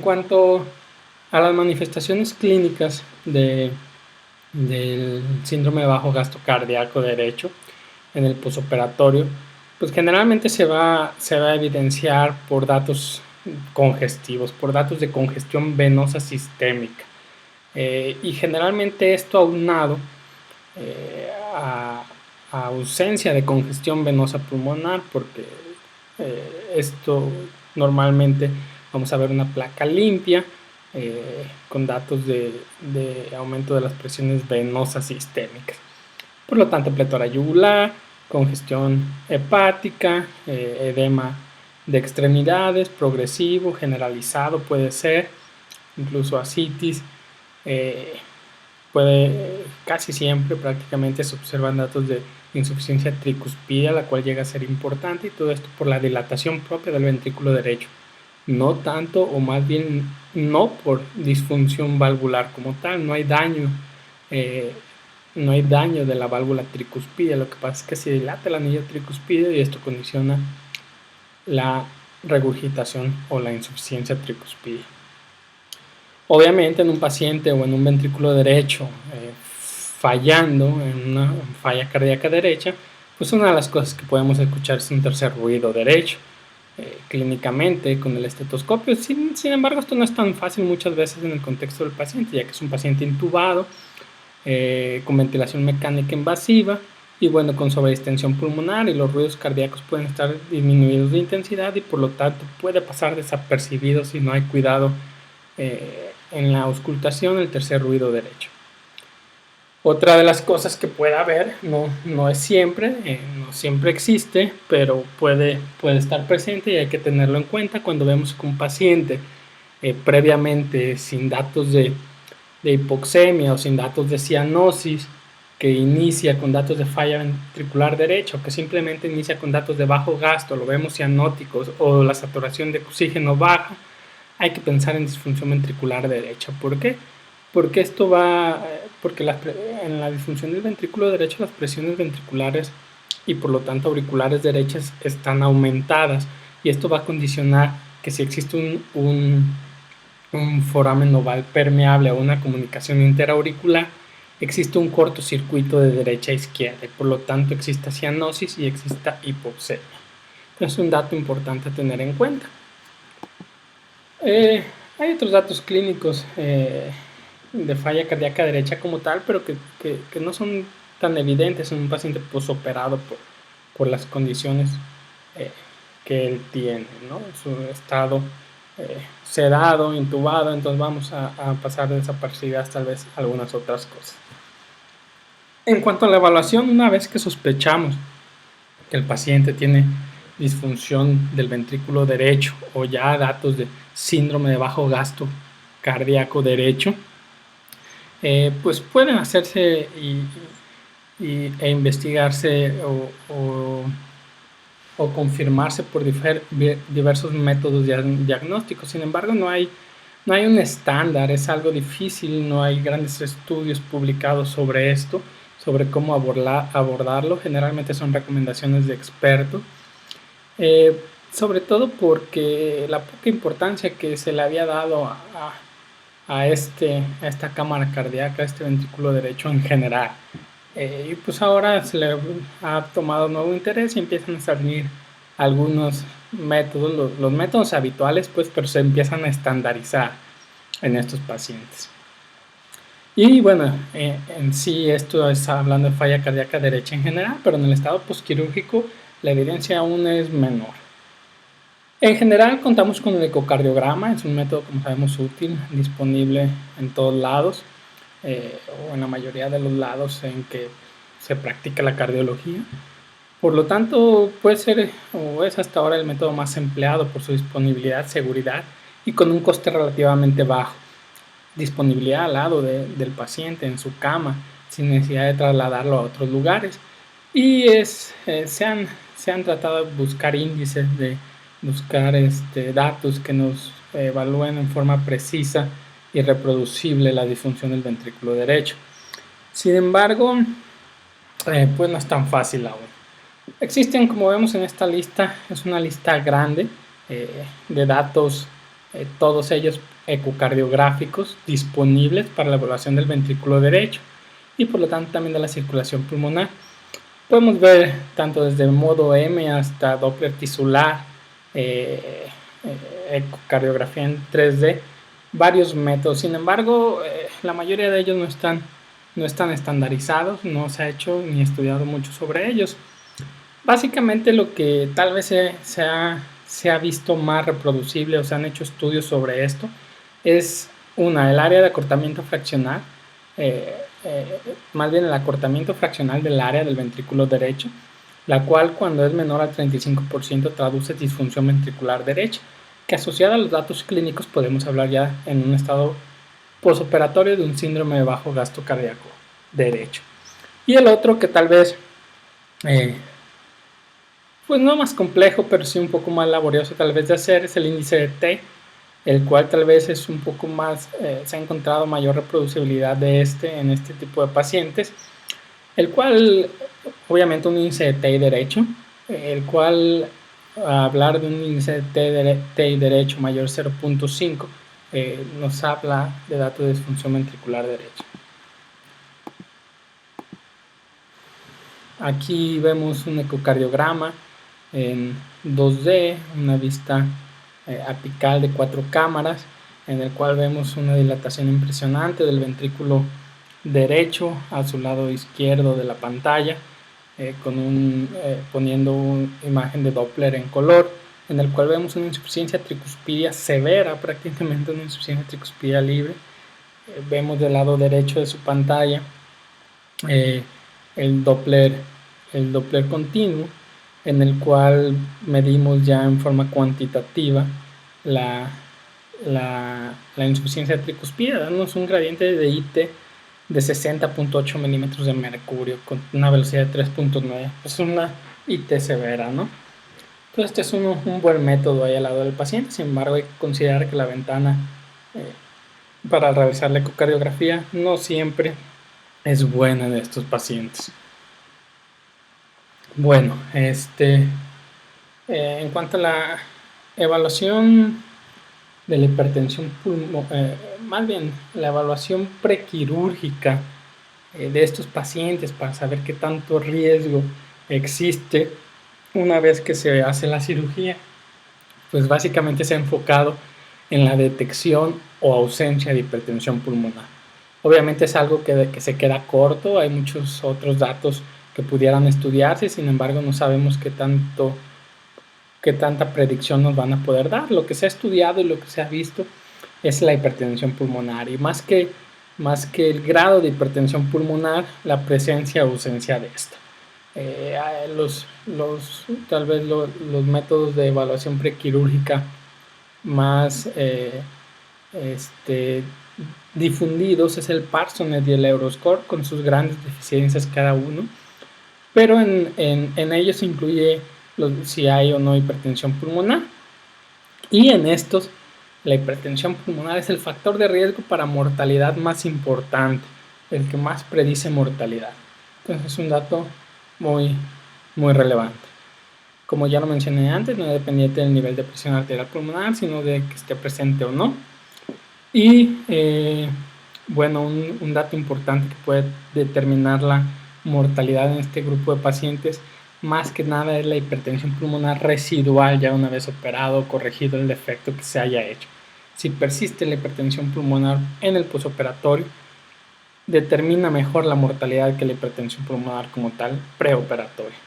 cuanto a las manifestaciones clínicas del síndrome de bajo gasto cardíaco derecho en el posoperatorio, pues generalmente se va a evidenciar por datos congestivos, por datos de congestión venosa sistémica. Y generalmente esto aunado a ausencia de congestión venosa pulmonar, porque esto normalmente vamos a ver una placa limpia con datos de aumento de las presiones venosas sistémicas. Por lo tanto, pletora yugular, congestión hepática, edema de extremidades, progresivo, generalizado puede ser, incluso ascitis. Casi siempre prácticamente se observan datos de insuficiencia tricuspidea, la cual llega a ser importante, y todo esto por la dilatación propia del ventrículo derecho, no tanto, o más bien no por disfunción valvular como tal. No hay daño de la válvula tricuspidea. Lo que pasa es que se dilata el anillo tricuspideo y esto condiciona la regurgitación o la insuficiencia tricuspidea. Obviamente en un paciente o en un ventrículo derecho fallando, en una falla cardíaca derecha, pues una de las cosas que podemos escuchar es un tercer ruido derecho clínicamente con el estetoscopio. Sin embargo, esto no es tan fácil muchas veces en el contexto del paciente, ya que es un paciente intubado con ventilación mecánica invasiva y bueno, con sobredistensión pulmonar, y los ruidos cardíacos pueden estar disminuidos de intensidad y por lo tanto puede pasar desapercibido si no hay cuidado en la auscultación el tercer ruido derecho. Otra de las cosas que puede haber, no es siempre, no siempre existe, pero puede estar presente y hay que tenerlo en cuenta cuando vemos que un paciente previamente sin datos de hipoxemia o sin datos de cianosis, que inicia con datos de falla ventricular derecha, o que simplemente inicia con datos de bajo gasto, lo vemos cianóticos, o la saturación de oxígeno baja, hay que pensar en disfunción ventricular derecha. ¿Por qué? Porque en la disfunción del ventrículo derecho las presiones ventriculares y por lo tanto auriculares derechas están aumentadas, y esto va a condicionar que si existe un foramen oval permeable a una comunicación interauricular, existe un cortocircuito de derecha a izquierda y por lo tanto exista cianosis y exista hipoxemia. Entonces es un dato importante a tener en cuenta. Hay otros datos clínicos de falla cardíaca derecha como tal, pero que no son tan evidentes en un paciente posoperado por las condiciones que él tiene, ¿no? Su estado sedado, intubado. Entonces vamos a pasar desapercibidas tal vez algunas otras cosas. En cuanto a la evaluación, una vez que sospechamos que el paciente tiene disfunción del ventrículo derecho o ya datos de síndrome de bajo gasto cardíaco derecho, pues pueden hacerse e investigarse o confirmarse por diversos métodos diagnósticos. Sin embargo, no hay un estándar, es algo difícil, no hay grandes estudios publicados sobre esto, sobre cómo abordarlo. Generalmente son recomendaciones de expertos, sobre todo porque la poca importancia que se le había dado a esta cámara cardíaca, a este ventrículo derecho en general. Y pues ahora se le ha tomado nuevo interés y empiezan a salir algunos métodos, los métodos habituales, pues, pero se empiezan a estandarizar en estos pacientes. Y bueno, en sí esto está hablando de falla cardíaca derecha en general, pero en el estado posquirúrgico la evidencia aún es menor. En general contamos con el ecocardiograma, es un método, como sabemos, útil, disponible en todos lados, o en la mayoría de los lados en que se practica la cardiología. Por lo tanto, puede ser o es hasta ahora el método más empleado por su disponibilidad, seguridad y con un coste relativamente bajo. Disponibilidad al lado del paciente en su cama, sin necesidad de trasladarlo a otros lugares. Y se han tratado de buscar índices, de buscar datos que nos evalúen en forma precisa y reproducible la disfunción del ventrículo derecho. Sin embargo, pues no es tan fácil aún. Existen, como vemos en esta lista, es una lista grande de datos, todos ellos ecocardiográficos disponibles para la evaluación del ventrículo derecho y por lo tanto también de la circulación pulmonar. Podemos ver tanto desde modo M hasta Doppler tisular, ecocardiografía en 3D, varios métodos. Sin embargo, la mayoría de ellos no están estandarizados, no se ha hecho ni estudiado mucho sobre ellos. Básicamente lo que tal vez se ha visto más reproducible o se han hecho estudios sobre esto es el área de acortamiento fraccional, más bien el acortamiento fraccional del área del ventrículo derecho, la cual cuando es menor al 35% traduce disfunción ventricular derecha, que asociada a los datos clínicos podemos hablar ya en un estado posoperatorio de un síndrome de bajo gasto cardíaco derecho. Y el otro que tal vez, pues no más complejo, pero sí un poco más laborioso tal vez de hacer, es el índice de T, el cual tal vez es un poco más, se ha encontrado mayor reproducibilidad en este tipo de pacientes, el cual, obviamente un índice de T derecho, el cual, hablar de un índice de T derecho mayor 0.5, nos habla de datos de disfunción ventricular derecha. Aquí vemos un ecocardiograma en 2D, una vista apical de 4 cámaras, en el cual vemos una dilatación impresionante del ventrículo derecho a su lado izquierdo de la pantalla, poniendo una imagen de Doppler en color, en el cual vemos una insuficiencia tricuspidia severa, prácticamente una insuficiencia tricuspidia libre. Vemos del lado derecho de su pantalla el Doppler continuo, en el cual medimos ya en forma cuantitativa la insuficiencia tricuspida, dándonos un gradiente de IT de 60.8 milímetros de mercurio con una velocidad de 3.9. Es una IT severa, ¿no? Entonces este es un buen método ahí al lado del paciente. Sin embargo, hay que considerar que la ventana para realizar la ecocardiografía no siempre es buena en estos pacientes. Bueno, en cuanto a la evaluación de la hipertensión pulmonar, más bien la evaluación prequirúrgica de estos pacientes para saber qué tanto riesgo existe una vez que se hace la cirugía, pues básicamente se ha enfocado en la detección o ausencia de hipertensión pulmonar. Obviamente es algo que se queda corto, hay muchos otros datos que pudieran estudiarse, sin embargo no sabemos qué tanta predicción nos van a poder dar. Lo que se ha estudiado y lo que se ha visto es la hipertensión pulmonar, y más que el grado de hipertensión pulmonar, la presencia o ausencia de esta. Tal vez los métodos de evaluación prequirúrgica más difundidos es el Parsonage y el Euroscore, con sus grandes deficiencias cada uno, pero en ellos se incluye si hay o no hipertensión pulmonar, y en estos la hipertensión pulmonar es el factor de riesgo para mortalidad más importante, el que más predice mortalidad. Entonces es un dato muy, muy relevante. Como ya lo mencioné antes, no es dependiente del nivel de presión arterial pulmonar, sino de que esté presente o no. Y bueno, un dato importante que puede determinar la mortalidad en este grupo de pacientes, más que nada, es la hipertensión pulmonar residual ya una vez operado o corregido el defecto que se haya hecho. Si persiste la hipertensión pulmonar en el posoperatorio, determina mejor la mortalidad que la hipertensión pulmonar como tal preoperatoria.